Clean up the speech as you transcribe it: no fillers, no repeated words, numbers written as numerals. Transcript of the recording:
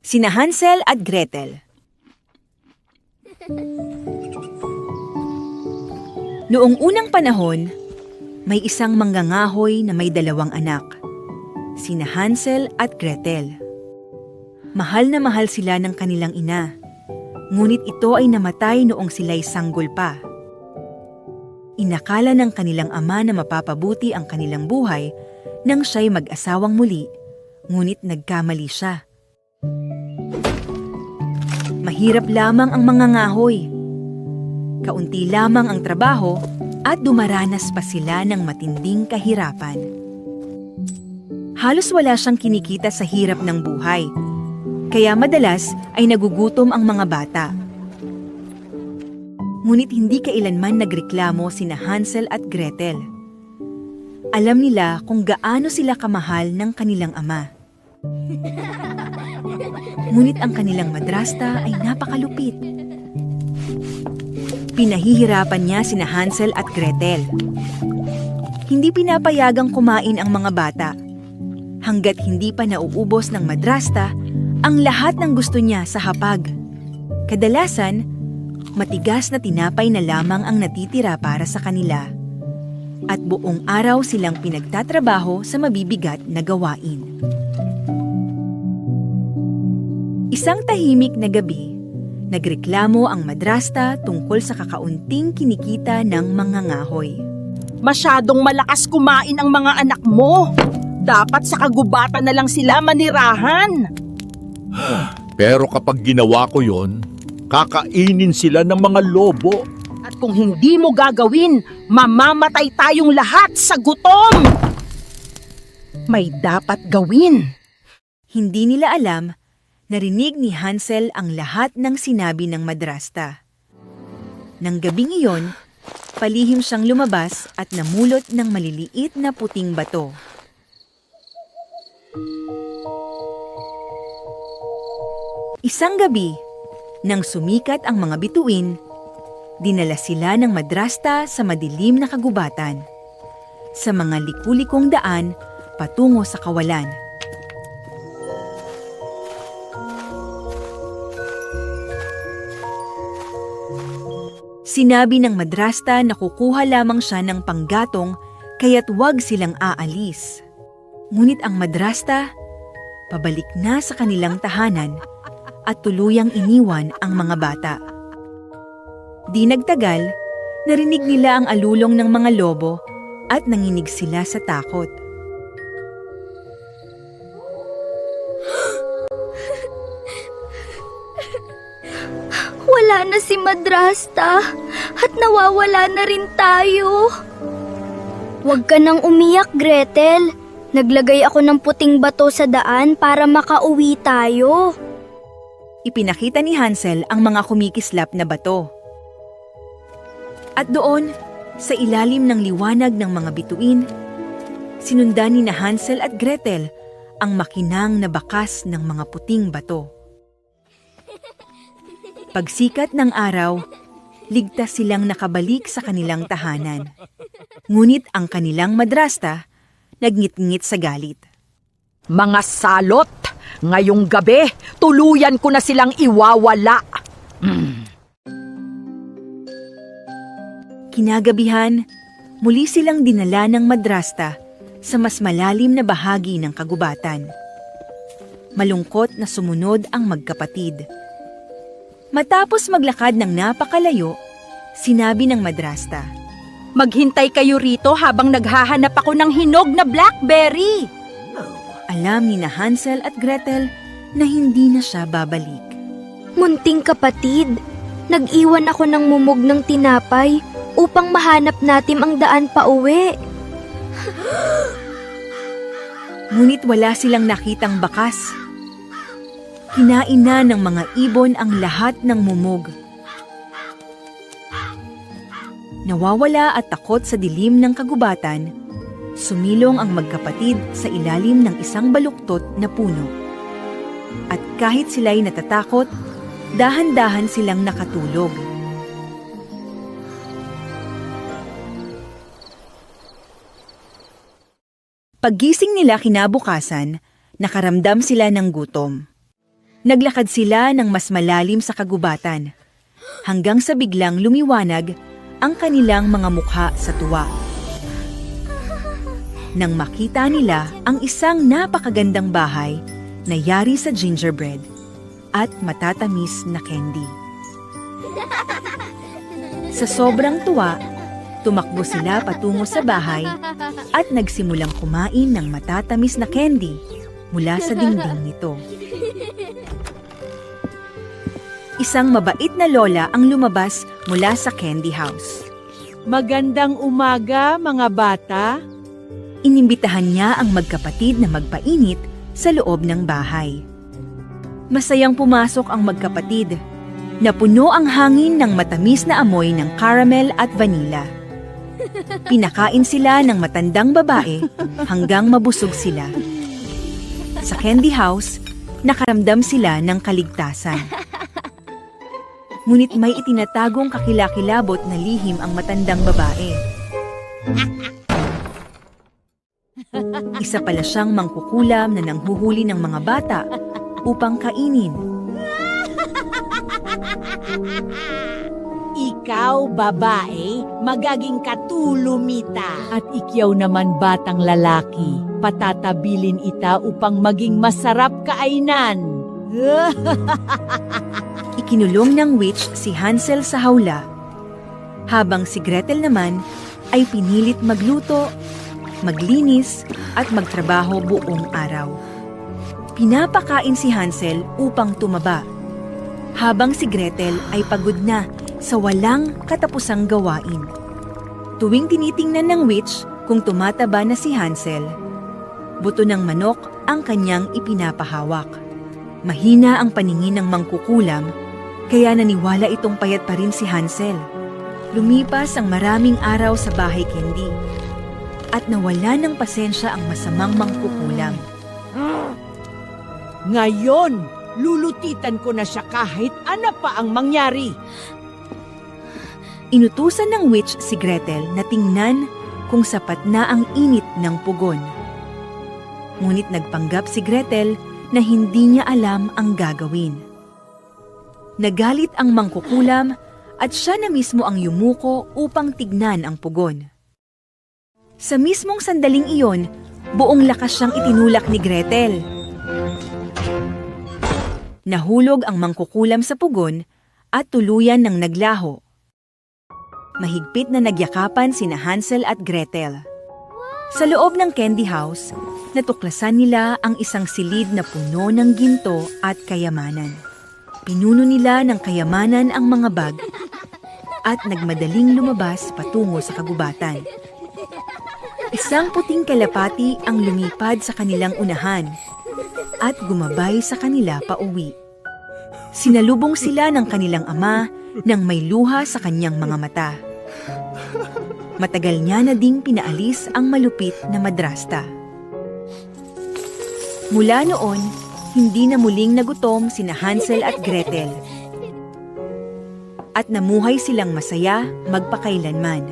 Sina Hansel at Gretel. Noong unang panahon, may isang manggangahoy na may 2 anak, sina Hansel at Gretel. Mahal na mahal sila ng kanilang ina, ngunit ito ay namatay noong sila'y sanggol pa. Inakala ng kanilang ama na mapapabuti ang kanilang buhay nang siya'y mag-asawang muli, ngunit nagkamali siya. Mahirap lamang ang mangangahoy. Kaunti lamang ang trabaho at dumaranas pa sila ng matinding kahirapan. Halos wala siyang kinikita sa hirap ng buhay, kaya madalas ay nagugutom ang mga bata. Ngunit hindi kailanman nagreklamo sina Hansel at Gretel. Alam nila kung gaano sila kamahal ng kanilang ama. Ngunit ang kanilang madrasta ay napakalupit. Pinahihirapan niya sina Hansel at Gretel. Hindi pinapayagang kumain ang mga bata. Hanggat hindi pa nauubos ng madrasta ang lahat ng gusto niya sa hapag. Kadalasan, matigas na tinapay na lamang ang natitira para sa kanila. At buong araw silang pinagtatrabaho sa mabibigat na gawain. Isang tahimik na gabi, nagreklamo ang madrasta tungkol sa kakaunting kinikita ng mangangahoy. Masyadong malakas kumain ang mga anak mo. Dapat sa kagubatan na lang sila manirahan. Pero kapag ginawa ko yon, kakainin sila ng mga lobo. At kung hindi mo gagawin, mamamatay tayong lahat sa gutom. May dapat gawin. Hindi nila alam, narinig ni Hansel ang lahat ng sinabi ng madrasta. Nang gabing iyon, palihim siyang lumabas at namulot ng maliliit na puting bato. Isang gabi, nang sumikat ang mga bituin, dinala sila ng madrasta sa madilim na kagubatan, sa mga liku-likong daan patungo sa kawalan. Sinabi ng madrasta na kukuha lamang siya ng panggatong kaya't huwag silang aalis. Ngunit ang madrasta, pabalik na sa kanilang tahanan at tuluyang iniwan ang mga bata. Di nagtagal, narinig nila ang alulong ng mga lobo at nanginig sila sa takot. Wala na si madrasta at nawawala na rin tayo. Huwag ka nang umiyak, Gretel. Naglagay ako ng puting bato sa daan para makauwi tayo. Ipinakita ni Hansel ang mga kumikislap na bato. At doon, sa ilalim ng liwanag ng mga bituin, sinundan ni na Hansel at Gretel ang makinang na bakas ng mga puting bato. Pagsikat ng araw, ligtas silang nakabalik sa kanilang tahanan. Ngunit ang kanilang madrasta, nagngit-ngit sa galit. Mga salot, ngayong gabi, tuluyan ko na silang iwawala. Kinagabihan, muli silang dinala ng madrasta sa mas malalim na bahagi ng kagubatan. Malungkot na sumunod ang magkapatid. Matapos maglakad ng napakalayo, sinabi ng madrasta, Maghintay kayo rito habang naghahanap ako ng hinog na blackberry. alam ni na Hansel at Gretel na hindi na siya babalik. Munting kapatid, nag-iwan ako ng mumog ng tinapay upang mahanap natin ang daan pa uwi. Ngunit wala silang nakitang bakas. Kinain na ng mga ibon ang lahat ng mumog. Nawawala at takot sa dilim ng kagubatan, sumilong ang magkapatid sa ilalim ng isang baluktot na puno. At kahit sila'y natatakot, dahan-dahan silang nakatulog. Paggising nila kinabukasan, nakaramdam sila ng gutom. Naglakad sila ng mas malalim sa kagubatan, hanggang sa biglang lumiwanag ang kanilang mga mukha sa tuwa. Nang makita nila ang isang napakagandang bahay na yari sa gingerbread at matatamis na candy. Sa sobrang tuwa, tumakbo sila patungo sa bahay at nagsimulang kumain ng matatamis na candy mula sa dingding nito. Isang mabait na lola ang lumabas mula sa candy house. Magandang umaga, mga bata. Inimbitahan niya ang magkapatid na magpainit sa loob ng bahay. Masayang pumasok ang magkapatid. Napuno ang hangin ng matamis na amoy ng caramel at vanilla. Pinakain sila ng matandang babae hanggang mabusog sila. Sa candy house, nakaramdam sila ng kaligtasan. Ngunit may itinatagong kakilakilabot na lihim ang matandang babae. Isa pala siyang mangkukulam na nanghuhuli ng mga bata upang kainin. Ikaw, babae, magaging katulumita. At ikaw naman, batang lalaki, patatabilin ita upang maging masarap kainan. Ikinulong ng witch si Hansel sa hawla, habang si Gretel naman ay pinilit magluto, maglinis at magtrabaho buong araw. Pinapakain si Hansel upang tumaba, habang si Gretel ay pagod na sa walang katapusang gawain. Tuwing tinitingnan ng witch kung tumataba na si Hansel, buto ng manok ang kanyang ipinapahawak. Mahina ang paningin ng mangkukulam, kaya naniwala itong payat pa rin si Hansel. Lumipas ang maraming araw sa bahay candy, at nawala ng pasensya ang masamang mangkukulam. Ngayon, lulutitan ko na siya kahit ano pa ang mangyari. Inutusan ng witch si Gretel na tingnan kung sapat na ang init ng pugon. Ngunit nagpanggap si Gretel na hindi niya alam ang gagawin. Nagalit ang mangkukulam at siya na mismo ang yumuko upang tignan ang pugon. Sa mismong sandaling iyon, buong lakas siyang itinulak ni Gretel. Nahulog ang mangkukulam sa pugon at tuluyan ng naglaho. Mahigpit na nagyakapan sina Hansel at Gretel. Sa loob ng candy house, natuklasan nila ang isang silid na puno ng ginto at kayamanan. Pinuno nila ng kayamanan ang mga bag at nagmadaling lumabas patungo sa kagubatan. Isang puting kalapati ang lumipad sa kanilang unahan at gumabay sa kanila pauwi. Sinalubong sila ng kanilang ama nang may luha sa kanyang mga mata. Matagal niya na ding pinaalis ang malupit na madrasta. Mula noon, hindi na muling nagutom sina Hansel at Gretel. At namuhay silang masaya magpakailanman.